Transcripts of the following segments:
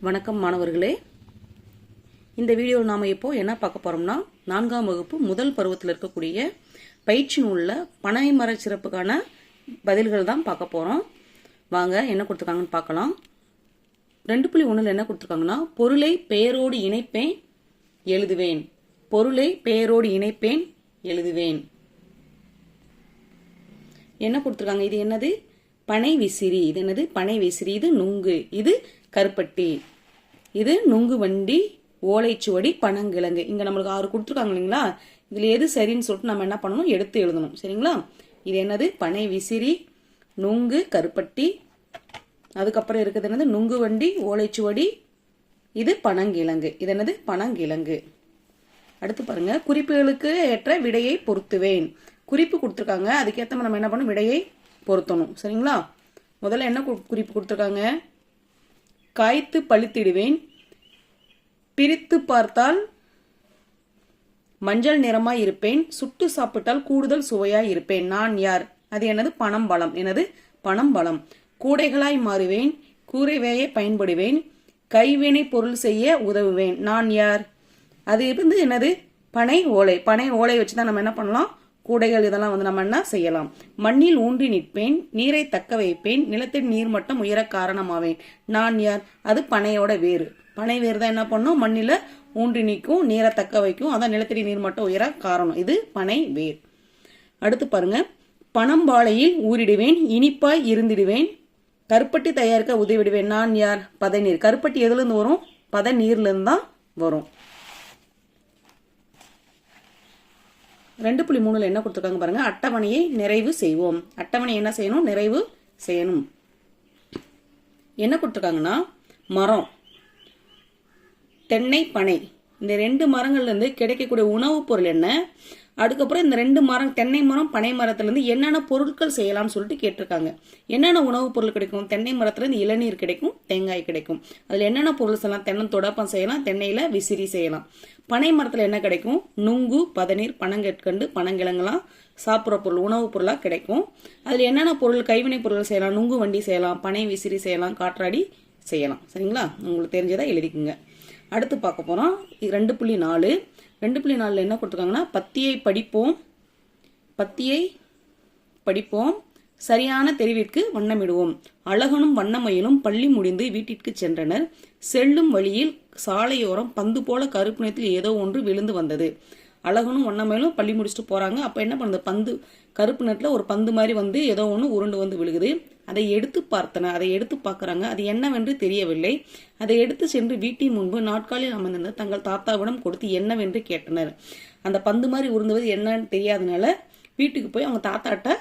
வணக்கம் மாணவர்களே. இந்த வீடியோவில் நாம் இப்போ என்ன பார்க்க போறோம்னா 4ஆம் வகுப்பு முதல் பருவத்தில் இருக்கக்கூடிய பயிற்சி நூலில் பனைமர சிறப்புக்கான பதில்கள் தான் பார்க்க போறோம். வாங்க என்ன கொடுத்துருக்காங்கன்னு பார்க்கலாம். 2.1 என்ன கொடுத்துருக்காங்கன்னா, பொருளை பெயரோடு இணைப்பேன் எழுதுவேன். பொருளை பெயரோடு இணைப்பேன் எழுதுவேன். என்ன கொடுத்துருக்காங்க? இது என்னது? பனை விசிறி. இது என்னது? பனை விசிறி. இது நுங்கு. இது கருப்பட்டி. இது நுங்கு வண்டி, ஓலைச்சுவடி, பனங்கிழங்கு. இங்க நம்மளுக்கு 6 கொடுத்துருக்காங்க இல்லைங்களா? இதுல எது சரின்னு சொல்லிட்டு நம்ம என்ன பண்ணணும்? எடுத்து எழுதணும். சரிங்களா? இது என்னது? பனை விசிறி, நுங்கு, கருப்பட்டி. அதுக்கப்புறம் இருக்குது என்னது? நுங்கு வண்டி, ஓலைச்சுவடி. இது பனங்கிழங்கு. இது என்னது? பனங்கிழங்கு. அடுத்து பாருங்க, குறிப்புகளுக்கு ஏற்ற விடையை பொருத்துவேன். குறிப்பு கொடுத்துருக்காங்க, அதுக்கேற்ற நம்ம என்ன பண்ணணும்? விடையை பொருத்தணும். சரிங்களா? முதல்ல என்ன குறிப்பு கொடுத்துருக்காங்க? காய்த்து பழுத்திடுவேன், பிரித்து பார்த்தால் மஞ்சள் நிறமாய் இருப்பேன், சுட்டு சாப்பிட்டால் கூடுதல் சுவையாய் இருப்பேன். நான் யார்? அது என்னது? பனம்பழம். என்னது? பனம்பழம். கூடைகளாய் மாறுவேன், கூரைவேயை பயன்படுவேன், கைவினை பொருள் செய்ய உதவுவேன். நான் யார்? அது இருந்து என்னது? பனை ஓலை. பனை ஓலை வச்சுதான் நம்ம என்ன பண்ணலாம்? கூடைகள் இதெல்லாம் நம்ம என்ன செய்யலாம்? மண்ணில் ஊன்றி நிற்பேன், நீரை தக்க வைப்பேன், நிலத்தின் நீர்மட்டம் உயர காரணமாவேன். நான் யார்? அது பனையோட வேறு. பனை வேறு தான் என்ன பண்ணும்? மண்ணில ஊன்றி நிற்கும், நீரை தக்க வைக்கும், அதான் நிலத்தடி நீர்மட்டம் உயர காரணம். இது பனை வேர். அடுத்து பாருங்க, பனம்பாளையில் ஊறிடுவேன், இனிப்பாய் இருந்திடுவேன், கருப்பட்டி தயாரிக்க உதவிடுவேன். நான் யார்? பதநீர். கருப்பட்டி எதுல இருந்து வரும்? பதநீர்ல இருந்து தான் வரும். 2.3 என்ன கொடுத்துருக்காங்க பாருங்க, அட்டவணையை நிறைவு செய்வோம். அட்டவணை என்ன செய்யணும்? நிறைவு செய்யணும். என்ன கொடுத்துருக்காங்கன்னா, மரம், தென்னை, பனை, இந்த 2 மரங்கள்ல இருந்து கிடைக்கக்கூடிய உணவுப் பொருள் என்ன? அதுக்கப்புறம் இந்த 2 மரம், தென்னை மரம், பனை மரத்துல இருந்து என்னென்ன பொருட்கள் செய்யலாம்னு சொல்லிட்டு கேட்டிருக்காங்க. என்னென்ன உணவுப் பொருள் கிடைக்கும்? தென்னை மரத்துல இருந்து இளநீர் கிடைக்கும், தேங்காய் கிடைக்கும். அதுல என்னென்ன பொருள் செய்யலாம்? தென்னந்தொடப்பம் செய்யலாம், தென்னையில விசிறி செய்யலாம். பனை மரத்துல என்ன கிடைக்கும்? நுங்கு, பதநீர், பனங்கற்கண்டு, பனங்கிழங்கெல்லாம் சாப்பிட்ற பொருள், உணவுப் பொருளா கிடைக்கும். அதுல என்னென்ன பொருள்? கைவினை பொருள் செய்யலாம், நுங்கு வண்டி செய்யலாம், பனை விசிறி செய்யலாம், காற்றாடி செய்யலாம். சரிங்களா? உங்களுக்கு தெரிஞ்சதா எழுதிக்குங்க. அடுத்து பார்க்க போறோம் 2.4. 2.4 என்ன கொடுத்துருக்காங்கன்னா, பத்தியை படிப்போம், பத்தியை படிப்போம், சரியான தெரிவிற்கு வண்ணமிடுவோம். அழகனும் வண்ணமயிலும் பள்ளி முடிந்து வீட்டிற்கு சென்றனர். செல்லும் வழியில் சாலையோரம் பந்து போல கருப்பு நிறத்தில் ஏதோ ஒன்று விழுந்து வந்தது. அழகனும் வண்ணமயிலும் பள்ளி முடிச்சுட்டு போறாங்க. அப்ப என்ன பண்ணுது? பந்து, கருப்பு நிறத்துல ஒரு பந்து மாதிரி வந்து ஏதோ ஒன்று உருண்டு வந்து விழுகுது. அதை எடுத்து பார்த்தன. அதை எடுத்து பார்க்கறாங்க. அது என்னவென்று தெரியவில்லை. அதை எடுத்து சென்று வீட்டின் முன்பு நாட்காலில் அமர்ந்திருந்த தங்கள் தாத்தாவிடம் கொடுத்து என்னவென்று கேட்டனர். அந்த பந்து மாதிரி உருந்துவது என்னன்னு தெரியாதனால வீட்டுக்கு போய் அவங்க தாத்தாட்ட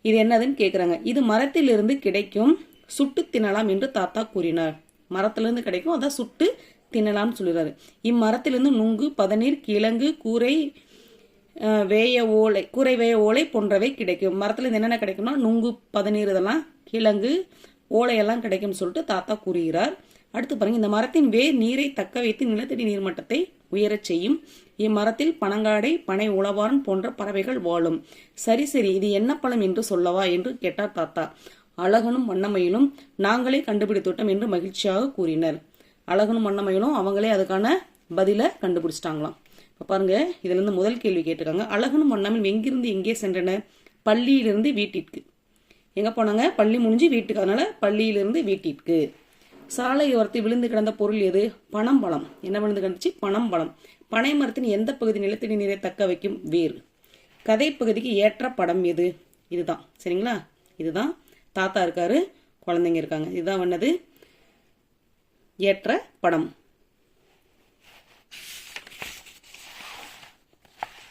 இது என்னதுன்னு கேட்குறாங்க. இது மரத்திலிருந்து கிடைக்கும், சுட்டு தின்னலாம் என்று தாத்தா கூறினார். மரத்திலிருந்து கிடைக்கும், அதான் சுட்டு தின்னலாம்னு சொல்லுறாரு. இம்மரத்திலிருந்து நுங்கு, பதநீர், கிழங்கு, கூரை வேய ஓலை போன்றவை கிடைக்கும். மரத்துல இருந்து என்னென்ன கிடைக்கும்னா நுங்கு, பதநீர், இதெல்லாம், கிழங்கு, ஓலையெல்லாம் கிடைக்கும்னு சொல்லிட்டு தாத்தா கூறுகிறார். அடுத்து பாருங்க, இந்த மரத்தின் வேர் நீரை தக்க வைத்து நிலத்தடி நீர்மட்டத்தை உயரச் செய்யும். இம்மரத்தில் பனங்காடை, பனை உளவாரன் போன்ற பறவைகள் வாழும். சரி சரி, இது என்ன பழம் என்று சொல்லவா என்று கேட்டார் தாத்தா. அழகனும் வண்ணமயிலும் நாங்களே கண்டுபிடித்துவிட்டோம் என்று மகிழ்ச்சியாக கூறினர். அழகனும் வண்ணமயிலும் அவங்களே அதுக்கான பதில கண்டுபிடிச்சிட்டாங்களாம். இப்ப பாருங்க, இதுல இருந்து முதல் கேள்வி கேட்டிருக்காங்க. அழகனும் வண்ணமயிலும் எங்கிருந்து எங்கே சென்றனர்? பள்ளியிலிருந்து வீட்டிற்கு. எங்க போனாங்க? பள்ளி முடிஞ்சு வீட்டுக்கு. அதனால பள்ளியிலிருந்து வீட்டிற்கு. சாலையோரத்தில் விழுந்து கிடந்த பொருள் எது? பனம்பழம். என்ன விழுந்து கிடந்துச்சு? பனம்பழம். பனை மரத்தின் எந்த பகுதி நிலத்தடி நீரை தக்க வைக்கும்? வேர். கதை பகுதிக்கு ஏற்ற படம் எது? இதுதான். சரிங்களா? இதுதான். தாத்தா இருக்காரு, குழந்தைங்க இருக்காங்க. இதுதான் வந்தது ஏற்ற படம்.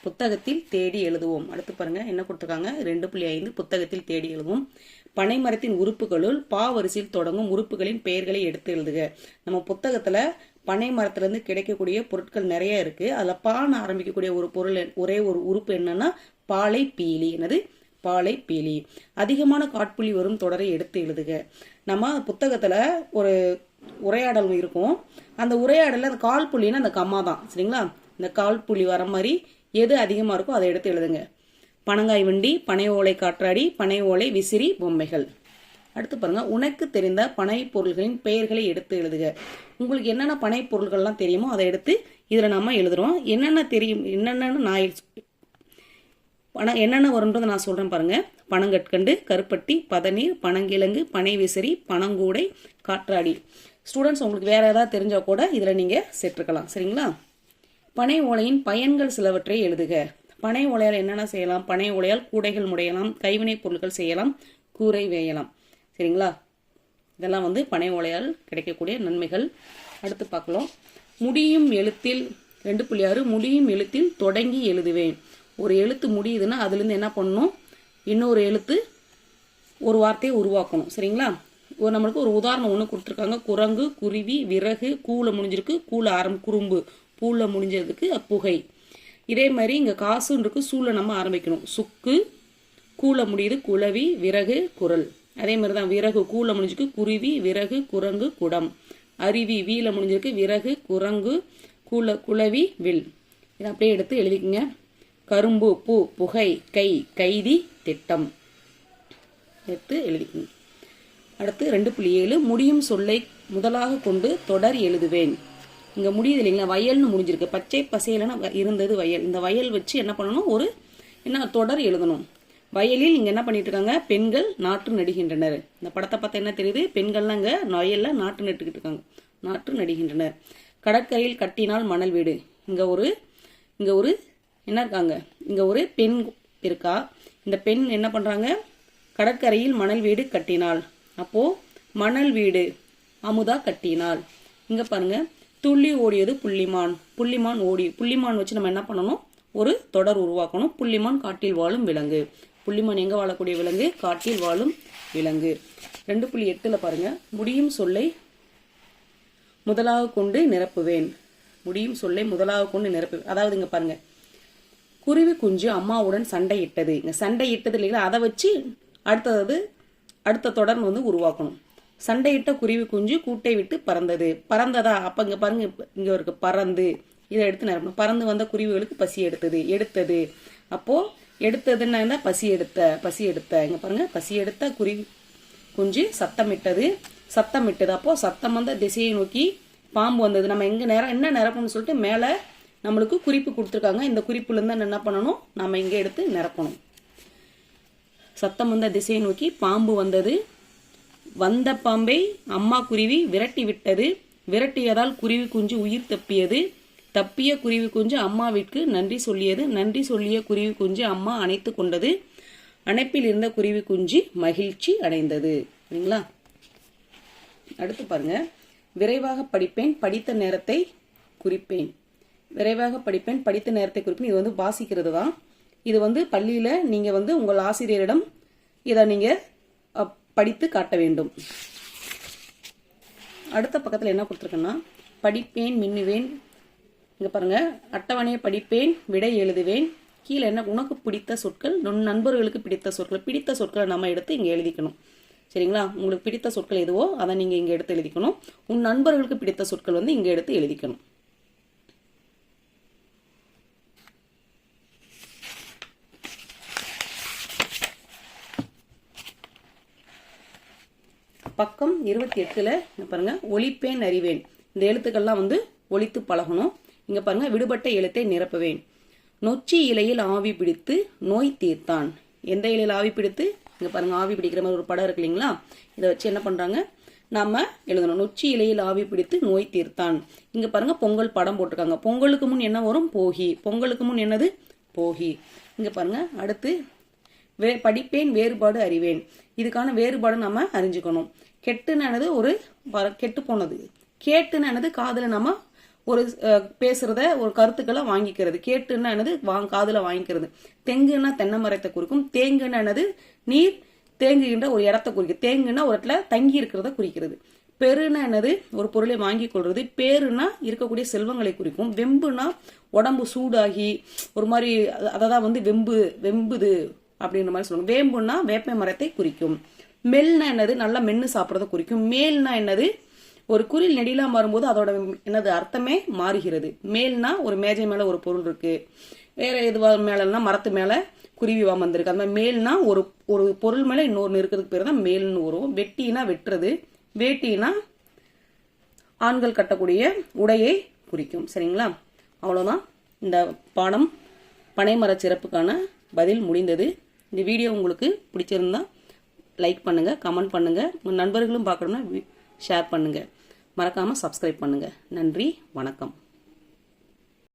புத்தகத்தில் தேடி எழுதுவோம். அடுத்து பாருங்க, என்ன கொடுத்துருக்காங்க? 2.5 புத்தகத்தில் தேடி எழுதுவோம். பனை மரத்தின் உறுப்புகளுள் பா வரிசையில் தொடங்கும் உறுப்புகளின் பெயர்களை எடுத்து எழுதுக. நம்ம புத்தகத்துல பனை மரத்துல இருந்து கிடைக்கக்கூடிய பொருட்கள் நிறைய இருக்கு. அதுல பான்னு ஆரம்பிக்கக்கூடிய ஒரு பொருள், ஒரே ஒரு உறுப்பு என்னன்னா பாலை பீலி. என்னது? பாலை பீலி. அதிகமான காட்புள்ளி வரும் தொடரை எடுத்து எழுதுக. நம்ம புத்தகத்துல ஒரு உரையாடல் இருக்கும். அந்த உரையாடல அந்த கால் புள்ளின்னா அந்த கம்மா தான். சரிங்களா? இந்த கால் புள்ளி வர மாதிரி எது அதிகமா இருக்கோ அதை எடுத்து எழுதுங்க. பனங்காய் வண்டி, பனை ஓலை காற்றாடி, பனை ஓலை விசிறி, பொம்மைகள். அடுத்து பாருங்க, உனக்கு தெரிந்த பனை பொருள்களின் பெயர்களை எடுத்து எழுதுக. உங்களுக்கு என்னென்ன பனை பொருள்கள்லாம் தெரியுமோ அதை எடுத்து இதில் நம்ம எழுதுறோம். என்னென்ன தெரியும், என்னென்னு என்னென்ன வரும்ன்றதை நான் சொல்றேன் பாருங்க. பனங்கற்கண்டு, கருப்பட்டி, பதநீர், பனங்கிழங்கு, பனை விசிறி, பனங்கூடை, காற்றாடி. ஸ்டூடெண்ட்ஸ் உங்களுக்கு வேற ஏதாவது தெரிஞ்சா கூட இதில் நீங்க சேர்த்துக்கலாம். சரிங்களா? பனை ஓலையின் பயன்கள் சிலவற்றை எழுதுக. பனை ஓலையால் என்னென்ன செய்யலாம்? பனை ஓலையால் கூடைகள் முடையலாம், கைவினைப் பொருட்கள் செய்யலாம், கூரை வேயலாம். சரிங்களா? இதெல்லாம் பனை ஓலையால் கிடைக்கக்கூடிய நன்மைகள். அடுத்து பார்க்கலாம். முடியும் எழுத்தில் 2.6 முடியும் எழுத்தில் தொடங்கி எழுதுவேன். ஒரு எழுத்து முடியுதுன்னா அதுலேருந்து என்ன பண்ணணும்? இன்னொரு எழுத்து ஒரு வார்த்தையை உருவாக்கணும். சரிங்களா? நம்மளுக்கு ஒரு உதாரணம் ஒன்று கொடுத்துருக்காங்க. குரங்கு, குருவி, விறகு, கூல முடிஞ்சிருக்கு, கூல குறும்பு, பூல முடிஞ்சதுக்கு புகை. இதே மாதிரி இங்கே காசுன்னு இருக்கு, சூளை நம்ம ஆரம்பிக்கணும். சுக்கு, கூல முடியுது, குளவி, விறகு, குரல். அதே மாதிரி தான் விறகு கூல முடிஞ்சுக்கு, குருவி, விறகு, குரங்கு, குடம். அருவி வீல முடிஞ்சிருக்கு, விறகு, குரங்கு, குளவி, வில். இதை அப்படியே எடுத்து எழுதிக்கங்க. கரும்பு, பூ, புகை, கை, கைதி, திட்டம் எடுத்து எழுதிக்கங்க. அடுத்து 2.7 முடியும் சொல்லை முதலாக கொண்டு தொடர் எழுதுவேன். இங்க முடியுது இல்லைங்களா? வயல்னு முடிஞ்சிருக்கு, பச்சை பசையிலன்னு இருந்தது வயல். இந்த வயல் வச்சு என்ன பண்ணணும்? ஒரு என்ன தொடர் எழுதணும். வயலில் இங்க என்ன பண்ணிட்டு இருக்காங்க? பெண்கள் நாற்று நடுகின்றனர். இந்த படத்தை பார்த்தா என்ன தெரியுது? பெண்கள்லாம் இங்க வயல்ல நாற்று நட்டுக்கிட்டு இருக்காங்க, நாற்று நடுகின்றனர். கடற்கரையில் கட்டினால் மணல் வீடு. இங்க ஒரு என்ன இருக்காங்க? இங்க ஒரு பெண் இருக்கா. இந்த பெண் என்ன பண்றாங்க? கடற்கரையில் மணல் வீடு கட்டினாள். அப்போ மணல் வீடு அமுதா கட்டினாள். இங்க பாருங்க, துள்ளி ஓடியது புள்ளிமான். புள்ளிமான் ஓடி. புள்ளிமான் வச்சு நம்ம என்ன பண்ணணும்? ஒரு தொடர் உருவாக்கணும். புள்ளிமான் காட்டில் வாழும் விலங்கு. புள்ளிமான் எங்க வாழக்கூடிய விலங்கு? காட்டில் வாழும் விலங்கு. 2.8 பாருங்க, முடியும் சொல்லை முதலாக கொண்டு நிரப்புவேன். முடியும் சொல்லை முதலாக கொண்டு நிரப்புவேன். அதாவது இங்க பாருங்க, குருவி குஞ்சு அம்மாவுடன் சண்டையிட்டது. இங்க சண்டையிட்டது இல்லைங்களா? அதை வச்சு அடுத்த தொடர் உருவாக்கணும். சண்டையிட்ட குருவி குஞ்சு கூட்டை விட்டு பறந்தது. பறந்ததா? அப்ப இங்க பாருங்க, இங்க இருக்கு பறந்து. இதை எடுத்து நிரப்பணும். பறந்து வந்த குருவிகளுக்கு பசி எடுத்தது. அப்போ எடுத்ததுன்னா பசி எடுத்த. இங்க பாருங்க, பசி எடுத்த குருவி குஞ்சு சத்தமிட்டது. அப்போ சத்தம் வந்த திசையை நோக்கி பாம்பு வந்தது. நம்ம என்ன நிரப்பணும்னு சொல்லிட்டு மேல நம்மளுக்கு குறிப்பு கொடுத்துருக்காங்க. இந்த குறிப்புல இருந்து என்ன பண்ணணும்? நம்ம இங்க எடுத்து நிரப்பணும். சத்தம் வந்த திசையை நோக்கி பாம்பு வந்தது. வந்த பாம்பை அம்மா குருவி விரட்டி விட்டது. விரட்டியதால் குருவி குஞ்சு உயிர் தப்பியது. தப்பிய குருவி குஞ்சு அம்மாவிற்கு நன்றி சொல்லியது. நன்றி சொல்லிய குருவி குஞ்சு அம்மா அணைத்து கொண்டது. அணைப்பில் இருந்த குருவி குஞ்சு மகிழ்ச்சி அடைந்தது. சரிங்களா? அடுத்து பாருங்க, விரைவாக படிப்பேன், படித்த நேரத்தை குறிப்பேன். விரைவாக படிப்பேன், படித்த நேரத்தை குறிப்பேன். இது வாசிக்கிறது தான். இது பள்ளியில நீங்க உங்கள் ஆசிரியரிடம் இதை நீங்க படித்து காட்ட வேண்டும். அடுத்த பக்கத்தில் என்ன கொடுத்துருக்கேன்னா, படிப்பேன், மின்னுவேன். இங்க பாருங்க, அட்டவணையை படிப்பேன், விடை எழுதுவேன். கீழே என்ன? உனக்கு பிடித்த சொற்கள், நண்பர்களுக்கு பிடித்த சொற்கள். பிடித்த சொற்களை நம்ம எடுத்து இங்க எழுதிக்கணும். சரிங்களா? உங்களுக்கு பிடித்த சொற்கள் எதுவோ அதை நீங்க இங்க எடுத்து எழுதிக்கணும். உன் நண்பர்களுக்கு பிடித்த சொற்கள் இங்க எடுத்து எழுதிக்கணும். பக்கம் 28 பாருங்க, ஒலிப்பேன் அறிவேன். இந்த எழுத்துக்கள்லாம் ஒலித்து பழகணும். இங்க பாருங்க, விடுபட்ட எழுத்தை நிரப்புவேன். நொச்சி இலையில் ஆவி பிடித்து நோய் தீர்த்தான். எந்த இலையில் ஆவி பிடித்து? இங்க பாருங்க, ஆவி பிடிக்கிற மாதிரி ஒரு படம் இருக்கு இல்லைங்களா? இதை வச்சு என்ன பண்றாங்க? நாம எழுதணும். நொச்சி இலையில் ஆவி பிடித்து நோய் தீர்த்தான். இங்க பாருங்க, பொங்கல் படம் போட்டிருக்காங்க. பொங்கலுக்கு முன் என்ன வரும்? போகி. பொங்கலுக்கு முன் என்னது? போகி. இங்க பாருங்க, அடுத்து படிப்பேன், வேறுபாடு அறிவேன். இதுக்கான வேறுபாடு நம்ம அறிஞ்சுக்கணும். கெட்டுன்னு ஒரு கெட்டு போனது. கேட்டுன்னு காதுல நம்ம ஒரு பேசுறத, ஒரு கருத்துக்களை வாங்கிக்கிறது. கேட்டுன்னு காதுல வாங்கிக்கிறது. தெங்குன்னா தென்னை மரத்தை குறிக்கும். தேங்குன்னு நீர் தேங்குகின்ற ஒரு இடத்தை குறிக்கும். தேங்குன்னா ஒரு இடத்துல தங்கி இருக்கிறத குறிக்கிறது. பெருன்னா ஒரு பொருளை வாங்கி கொள்றது. பேருன்னா இருக்கக்கூடிய செல்வங்களை குறிக்கும். வெம்புனா உடம்பு சூடாகி ஒரு மாதிரி, அதான் வெம்புது அப்படின்ற மாதிரி சொல்லுவாங்க. வேம்புன்னா வேப்ப மரத்தை குறிக்கும். மெல்னா நல்லா மென்னு சாப்பிட்றத குறிக்கும். மேல்னா ஒரு குறில் நெடிலா மாறும்போது அதோட அர்த்தமே மாறுகிறது. மேல்னா ஒரு மேஜை மேல ஒரு பொருள் இருக்கு. வேற எதுவா மேலன்னா மரத்து மேல குருவி வந்திருக்கு. அந்த மாதிரி மேல்னா ஒரு ஒரு பொருள் மேலே இன்னொன்று இருக்கிறதுக்கு பேர் தான் மேல்னு வரும். வெட்டினா வெட்டுறது, வேட்டினா ஆண்கள் கட்டக்கூடிய உடையை குறிக்கும். சரிங்களா? அவ்வளோதான் இந்த பாடம் பனைமர சிறப்புக்கான பதில் முடிந்தது. இந்த வீடியோ உங்களுக்கு பிடிச்சிருந்தா லைக் பண்ணுங்கள், கமெண்ட் பண்ணுங்கள், உங்கள் நண்பர்களும் பார்க்கணும்னா ஷேர் பண்ணுங்கள், மறக்காமல் சப்ஸ்கிரைப் பண்ணுங்கள். நன்றி, வணக்கம்.